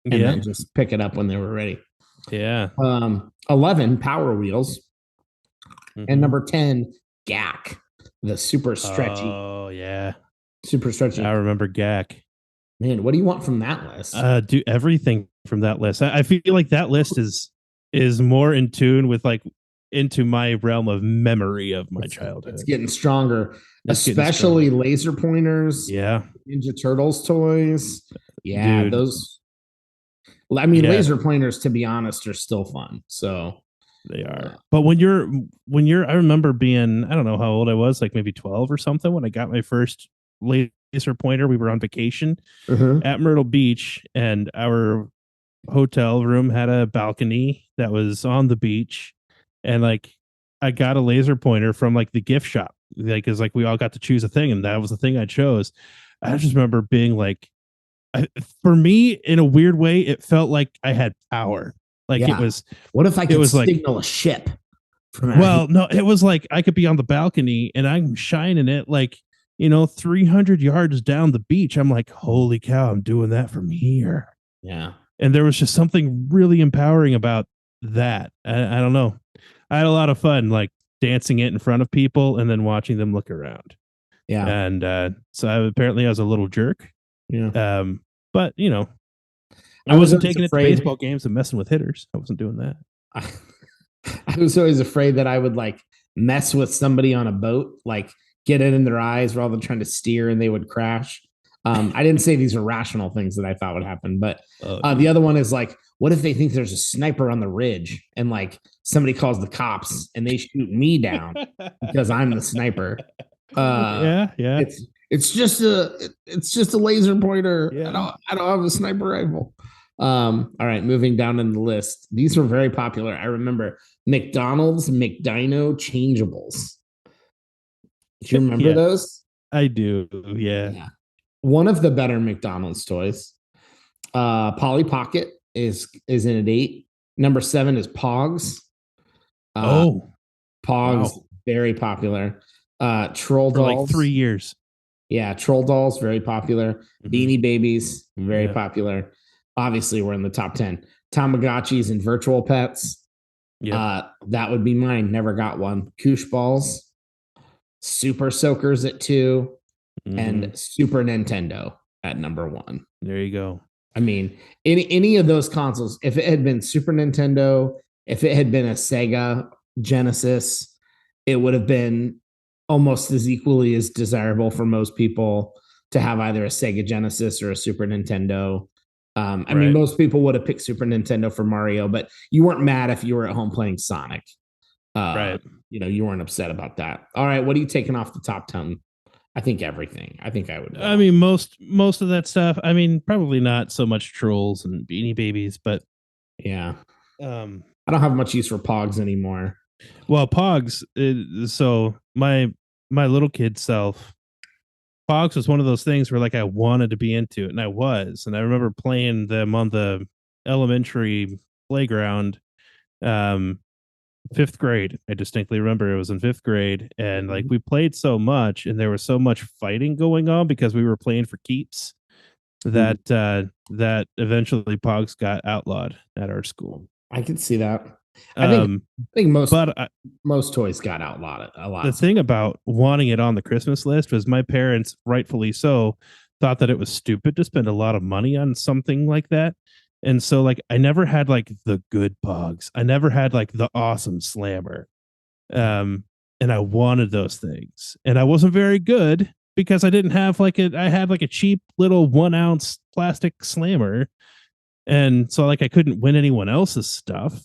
and then just pick it up when they were ready. Yeah. 11 Power Wheels, and number 10 GAC, the super stretchy. Oh yeah. Super stretchy. I remember GAC. Man, what do you want from that list? Do everything from that list. I feel like that list is more in tune with like into my realm of memory of my childhood. It's getting stronger, especially laser pointers. Yeah. Ninja Turtles toys. Yeah, Dude. those. I mean, laser pointers, to be honest, are still fun. So they are. But when you're, I remember being, I don't know how old I was, like maybe 12 or something when I got my first laser pointer. We were on vacation at Myrtle Beach, and our hotel room had a balcony that was on the beach, and like I got a laser pointer from like the gift shop, like because like we all got to choose a thing, and that was the thing I chose. I just remember being like, for me, in a weird way, it felt like I had power. Like it was. What if I could signal a ship? Well, no, it was like I could be on the balcony and I'm shining it like 300 yards down the beach. I'm like, holy cow, I'm doing that from here. Yeah. And there was just something really empowering about that. I don't know. I had a lot of fun, like dancing it in front of people and then watching them look around. Yeah. And so apparently I was a little jerk. Yeah. But I wasn't taking it to baseball games and messing with hitters. I wasn't doing that. I was always afraid that I would like mess with somebody on a boat, like get it in their eyes rather than trying to steer, and they would crash. I didn't say these are rational things that I thought would happen, but the other one is like, what if they think there's a sniper on the ridge and like somebody calls the cops and they shoot me down because I'm the sniper? Yeah. It's just a laser pointer. Yeah. I don't have a sniper rifle. All right, moving down in the list. These were very popular. I remember McDonald's McDino changeables. Do you remember those? I do. Yeah. One of the better McDonald's toys. Polly Pocket is in at 8. Number 7 is Pogs. Pogs, wow. Very popular. Troll Dolls. Like 3 years. Yeah, Troll Dolls, very popular. Beanie Babies, very popular. Obviously, we're in the top 10. Tamagotchis and Virtual Pets. That would be mine. Never got one. Koosh Balls. Super Soakers at 2. And Super Nintendo at number 1. There you go. I mean, any of those consoles, if it had been Super Nintendo, if it had been a Sega Genesis, it would have been almost as equally as desirable for most people to have either a Sega Genesis or a Super Nintendo. I mean, most people would have picked Super Nintendo for Mario, but you weren't mad if you were at home playing Sonic. You weren't upset about that. All right, what are you taking off the top 10? I think everything. I think I would. I mean, most of that stuff. I mean, probably not so much Trolls and Beanie Babies, but yeah. I don't have much use for Pogs anymore. Well, Pogs. So my little kid self, Pogs was one of those things where like I wanted to be into it, and I was. And I remember playing them on the elementary playground. 5th grade. I distinctly remember it was in 5th grade, and like we played so much, and there was so much fighting going on because we were playing for keeps that that eventually Pogs got outlawed at our school. I can see that. I think most toys got outlawed a lot. The thing about wanting it on the Christmas list was my parents, rightfully so, thought that it was stupid to spend a lot of money on something like that. And so like I never had like the good Pogs. I never had like the awesome Slammer. And I wanted those things. And I wasn't very good because I didn't have I had like a cheap little 1 ounce plastic Slammer. And so like I couldn't win anyone else's stuff.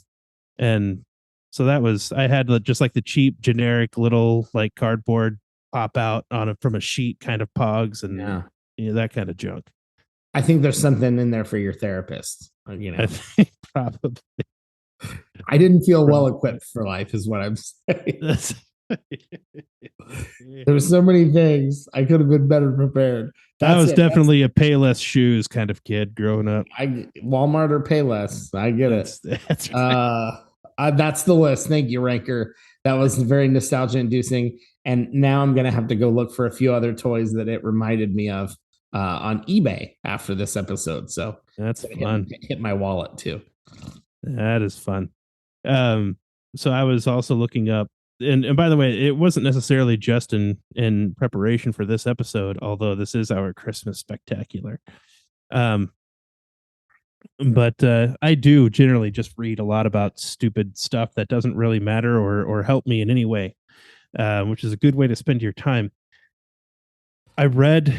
And so I had just like the cheap generic little like cardboard pop out on it from a sheet kind of Pogs and that kind of junk. I think there's something in there for your therapist. I think probably. I didn't feel well equipped for life, is what I'm saying. There were so many things. I could have been better prepared. I was definitely a pay less shoes kind of kid growing up. Walmart or pay less. I get it. That's right. That's the list. Thank you, Ranker. That was very nostalgia inducing. And now I'm going to have to go look for a few other toys that it reminded me of on eBay after this episode. So that's fun. Hit my wallet too. That is fun. So I was also looking up, and by the way, it wasn't necessarily just in preparation for this episode, although this is our Christmas spectacular. But I do generally just read a lot about stupid stuff that doesn't really matter or help me in any way, which is a good way to spend your time. I read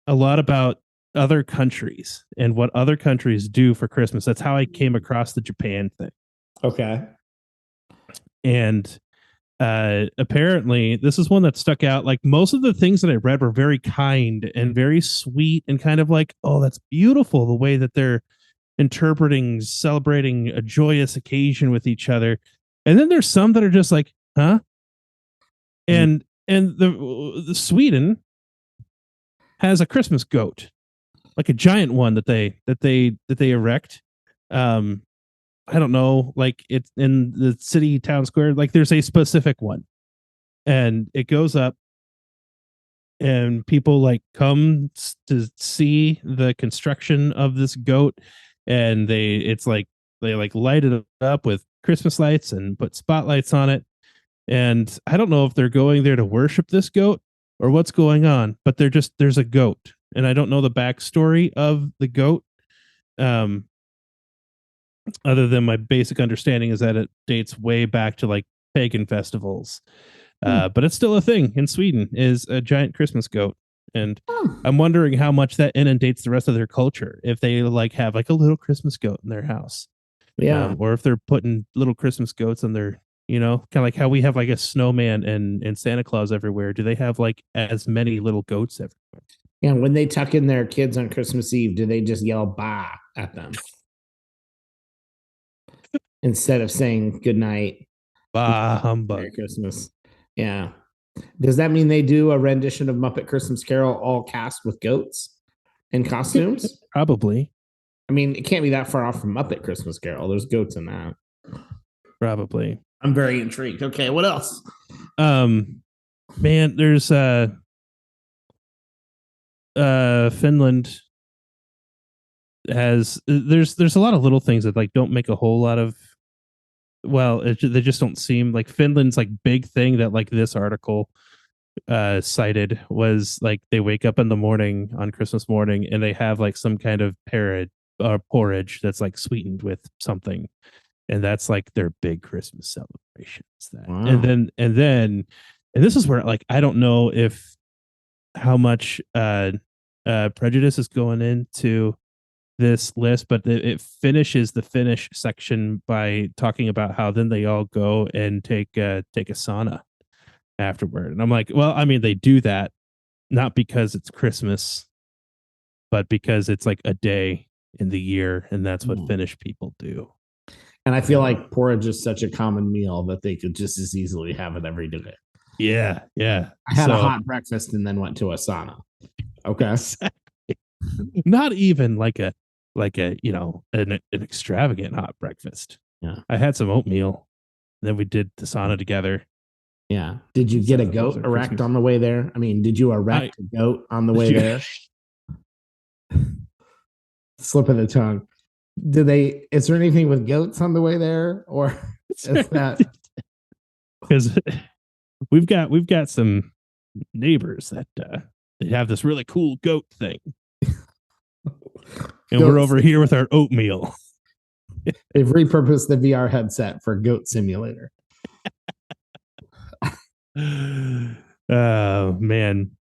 a lot about other countries and what other countries do for Christmas. That's how I came across the Japan thing. Okay. And apparently this is one that stuck out. Like most of the things that I read were very kind and very sweet and kind of like, oh, that's beautiful the way that they're celebrating a joyous occasion with each other. And then there's some that are just like, huh? And the Sweden has a Christmas goat, like a giant one that they erect. I don't know, like it's in the city town square, like there's a specific one, and it goes up and people like come to see the construction of this goat, and they light it up with Christmas lights and put spotlights on it. And I don't know if they're going there to worship this goat or what's going on, but there's a goat, and I don't know the backstory of the goat. Other than my basic understanding is that it dates way back to like pagan festivals. But it's still a thing in Sweden, is a giant Christmas goat. And I'm wondering how much that inundates the rest of their culture. If they like have like a little Christmas goat in their house. Yeah. Or if they're putting little Christmas goats on their, kind of like how we have like a snowman and Santa Claus everywhere. Do they have like as many little goats everywhere? Yeah. When they tuck in their kids on Christmas Eve, do they just yell bah at them? Instead of saying good night, bah humbug, Merry Christmas. Yeah. Does that mean they do a rendition of Muppet Christmas Carol all cast with goats in costumes? Probably. I mean, it can't be that far off from Muppet Christmas Carol. There's goats in that. Probably. I'm very intrigued. Okay, what else? Man, there's Finland has there's a lot of little things that like don't make a whole lot of, well, they just don't seem like Finland's like big thing that like this article cited was like they wake up in the morning on Christmas morning and they have like some kind of porridge that's like sweetened with something, and that's like their big Christmas celebrations. Wow. And then this is where like I don't know if how much prejudice is going into this list, but it finishes the Finnish section by talking about how then they all go and take a sauna afterward. And I'm like, well, I mean, they do that not because it's Christmas, but because it's like a day in the year, and that's what Finnish people do. And I feel like porridge is such a common meal that they could just as easily have it every day. Yeah. I had a hot breakfast and then went to a sauna. Okay. Not even like a an extravagant hot breakfast. Yeah. I had some oatmeal. Then we did the sauna together. Yeah. Did you get a goat erect Christmas on the way there? I mean, did you erect a goat on the way there? Slip of the tongue. Is there anything with goats on the way there? Or is that because we've got some neighbors that they have this really cool goat thing. And we're over here with our oatmeal. They've repurposed the VR headset for Goat Simulator. Oh man.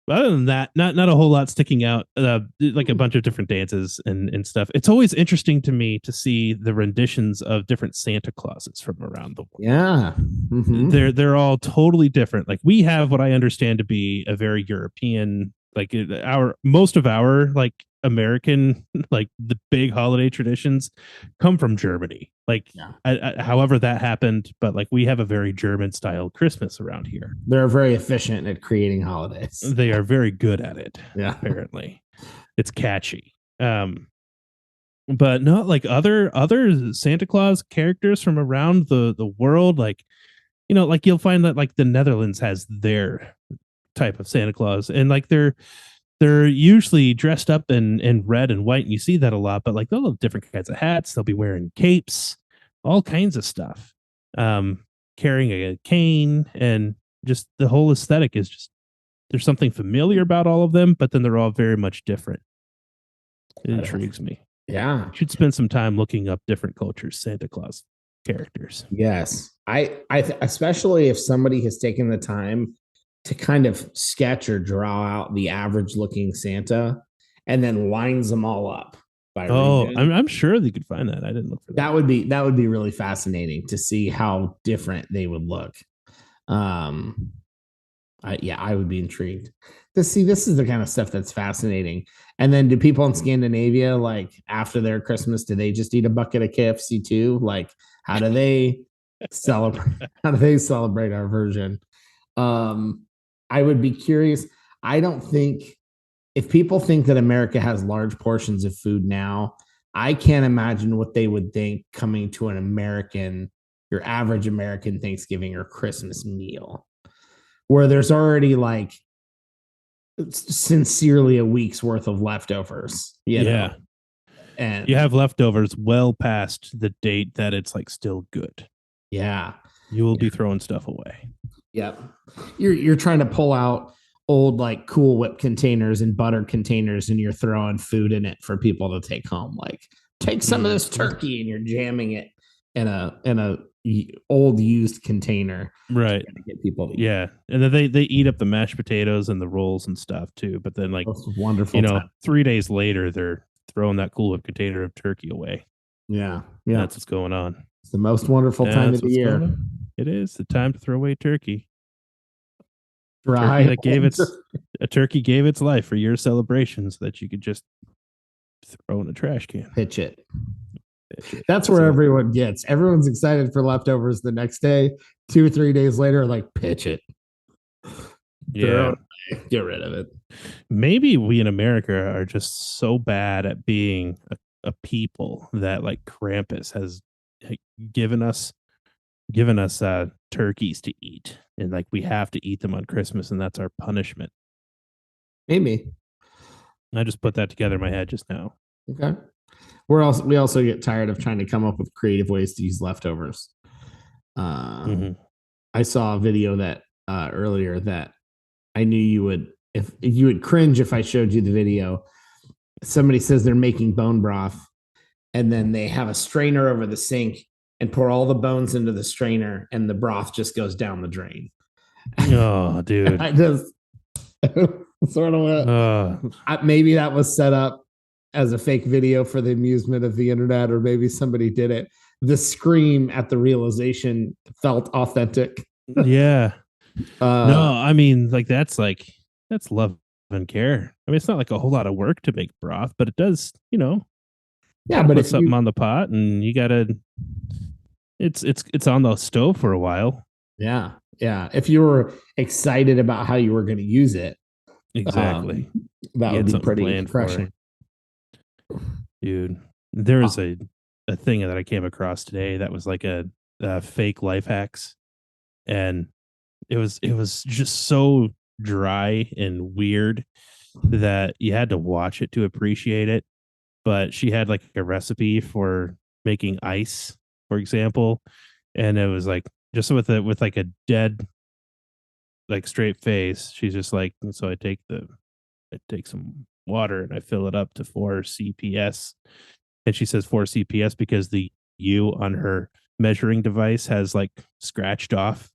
Other than that, not a whole lot sticking out. Like a bunch of different dances and stuff. It's always interesting to me to see the renditions of different Santa Clauses from around the world. Yeah. Mm-hmm. They're all totally different. Like we have what I understand to be a very European most of our like American like the big holiday traditions come from Germany. Like, however that happened, but like we have a very German style Christmas around here. They're very efficient at creating holidays. They are very good at it. Yeah, apparently, it's catchy. But not like other Santa Claus characters from around the world. Like, like you'll find that like the Netherlands has their type of Santa Claus, and like they're usually dressed up in red and white, and you see that a lot. But like they'll have different kinds of hats. They'll be wearing capes, all kinds of stuff, carrying a cane, and just the whole aesthetic is just there's something familiar about all of them, but then they're all very much different. It intrigues me. Yeah, you should spend some time looking up different cultures Santa Claus characters. Yes, I especially if somebody has taken the time to kind of sketch or draw out the average looking Santa and then lines them all up by region. I'm sure they could find that. I didn't look for that. That would be really fascinating to see how different they would look. I would be intrigued to see. This is the kind of stuff that's fascinating. And then do people in Scandinavia, like after their Christmas, do they just eat a bucket of KFC too? Like, how do they celebrate our version? I would be curious. I don't think if people think that America has large portions of food now, I can't imagine what they would think coming to your average American Thanksgiving or Christmas meal, where there's already like sincerely a week's worth of leftovers. Yeah. And you have leftovers well past the date that it's like still good. Yeah. You will be throwing stuff away. Yep. You're trying to pull out old like Cool Whip containers and butter containers, and you're throwing food in it for people to take home. Like, take some of this turkey, and you're jamming it in a old used container, right? To get people to eat. Yeah, and then they eat up the mashed potatoes and the rolls and stuff too. But then like wonderful, 3 days later they're throwing that Cool Whip container of turkey away. Yeah, that's what's going on. It's the most wonderful time of the year. It is the time to throw away turkey. Dry. A turkey gave its life for your celebrations that you could just throw in a trash can. Pitch it. That's where everyone gets. Everyone's excited for leftovers the next day. 2 or 3 days later, like, pitch it. Yeah. Get rid of it. Maybe we in America are just so bad at being a people that like Krampus has given us turkeys to eat, and like we have to eat them on Christmas, and that's our punishment. Maybe. I just put that together in my head just now. Okay. We also get tired of trying to come up with creative ways to use leftovers. I saw a video that earlier that I knew you would cringe if I showed you the video. Somebody says they're making bone broth, and then they have a strainer over the sink and pour all the bones into the strainer, and the broth just goes down the drain. Oh, dude. I just sort of maybe that was set up as a fake video for the amusement of the internet, or maybe somebody did it. The scream at the realization felt authentic. Yeah. No, I mean, like that's love and care. I mean, it's not like a whole lot of work to make broth, but it does, Yeah, but put something on the pot, and you gotta. It's on the stove for a while. Yeah. If you were excited about how you were going to use it, exactly, that would be pretty refreshing. Dude, there was a thing that I came across today that was like a fake life hacks, and it was just so dry and weird that you had to watch it to appreciate it. But she had like a recipe for making ice, for example, and it was like just with like a dead, like straight face. She's just like, so I take some water and I fill it up to 4 CPS, and she says 4 CPS because the U on her measuring device has like scratched off,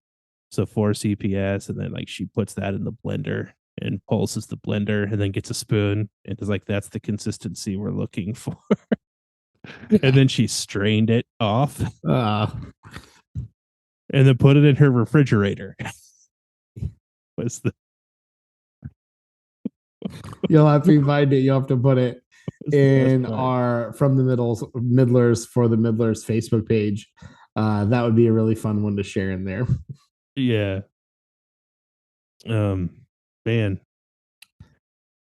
so 4 CPS, and then like she puts that in the blender and pulses the blender and then gets a spoon and is like, that's the consistency we're looking for. And then she strained it off and then put it in her refrigerator. You'll have to find it. You'll have to put it in part? our From the Middlers for the Middlers Facebook page. That would be a really fun one to share in there. Yeah. Man.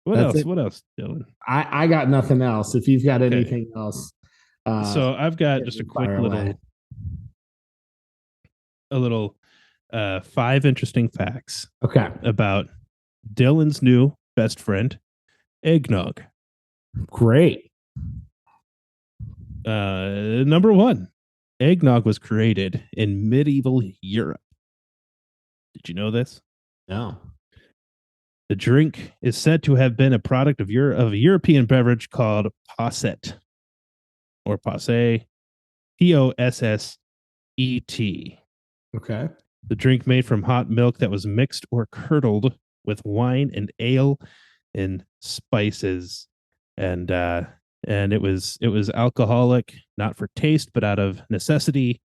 What That's else? it. What else, Dylan? I got nothing else. If you've got Okay. anything else, So I've got just a quick little 5 interesting facts Okay. about Dylan's new best friend, eggnog. Great. Number 1, eggnog was created in medieval Europe. Did you know this? No. The drink is said to have been a product of a European beverage called posset, or posse, Posset. Okay. The drink made from hot milk that was mixed or curdled with wine and ale and spices, and it was alcoholic, not for taste, but out of necessity,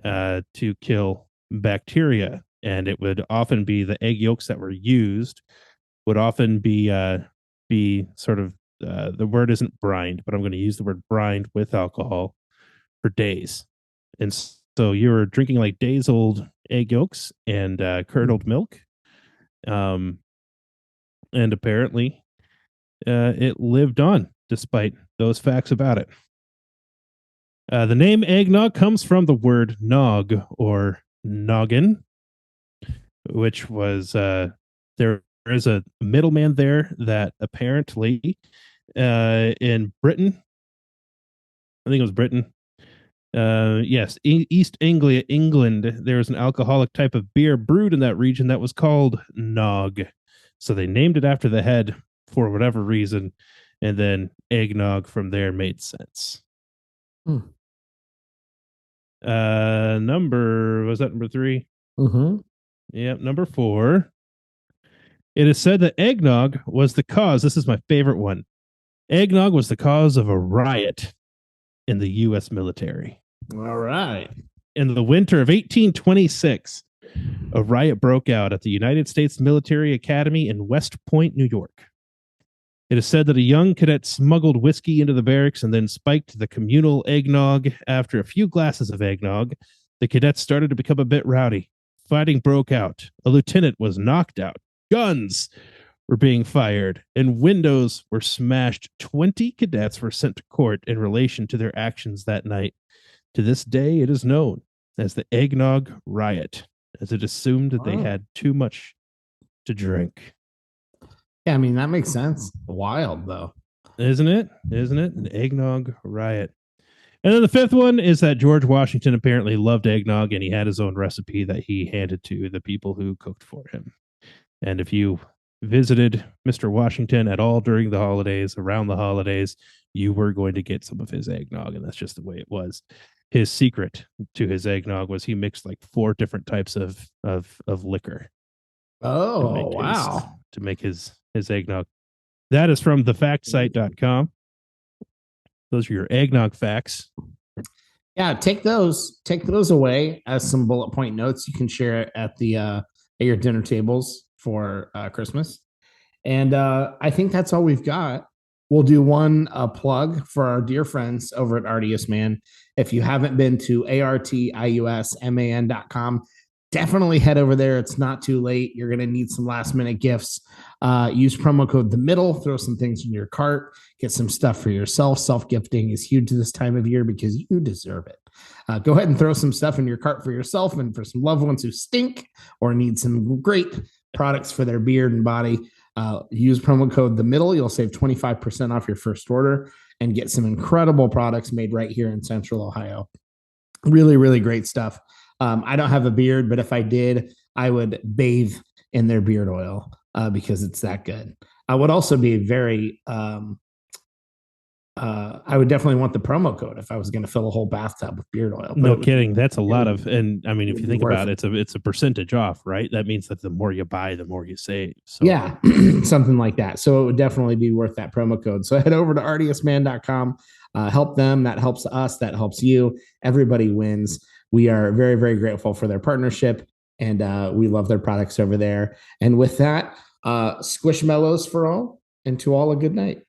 to kill bacteria. And it would often be the egg yolks that were used would often be sort of the word isn't brined, but I'm going to use the word brined with alcohol for days. And so you were drinking like days old egg yolks and curdled milk. And apparently it lived on despite those facts about it. The name eggnog comes from the word nog or noggin, which was there is a middleman there that apparently in Britain, I think it was Britain, yes, East Anglia, England, there's an alcoholic type of beer brewed in that region that was called nog. So they named it after the head for whatever reason, and then eggnog from there made sense. Number 3? Mm-hmm. Yep, number 4. It is said that eggnog was the cause. This is my favorite one. Eggnog was the cause of a riot in the U.S. military. All right. In the winter of 1826, a riot broke out at the United States Military Academy in West Point, New York. It is said that a young cadet smuggled whiskey into the barracks and then spiked the communal eggnog. After a few glasses of eggnog, the cadets started to become a bit rowdy. Fighting broke out. A lieutenant was knocked out. Guns were being fired and windows were smashed. 20 cadets were sent to court in relation to their actions that night. To this day, it is known as the Eggnog Riot, as it assumed that they had too much to drink. Yeah, I mean, that makes sense. Wild, though. Isn't it? An eggnog riot. And then the 5th one is that George Washington apparently loved eggnog, and he had his own recipe that he handed to the people who cooked for him. And if you visited Mr. Washington at all during the holidays, around the holidays, you were going to get some of his eggnog, and that's just the way it was. His secret to his eggnog was he mixed like 4 different types of liquor. Oh, wow. To make his eggnog. That is from thefactsite.com. Those are your eggnog facts. Yeah, take those away as some bullet point notes. You can share it at your dinner tables for Christmas. And I think that's all we've got. We'll do one plug for our dear friends over at Artius Man. If you haven't been to artiusman.com, definitely head over there. It's not too late. You're going to need some last minute gifts. Use promo code The Middle. Throw some things in your cart. Get some stuff for yourself. Self-gifting is huge this time of year because you deserve it. Go ahead and throw some stuff in your cart for yourself and for some loved ones who stink or need some great products for their beard and body. Use promo code The Middle. You'll save 25% off your first order and get some incredible products made right here in Central Ohio. Really, really great stuff. I don't have a beard, but if I did, I would bathe in their beard oil because it's that good. I would also be very, I would definitely want the promo code if I was going to fill a whole bathtub with beard oil. No kidding. That's a lot of, and I mean, if you think about it, it's a percentage off, right? That means that the more you buy, the more you save. So. Yeah, something like that. So it would definitely be worth that promo code. So head over to artiusman.com, help them. That helps us. That helps you. Everybody wins. We are very, very grateful for their partnership, and we love their products over there. And with that, Squishmallows for all. and to all a good night.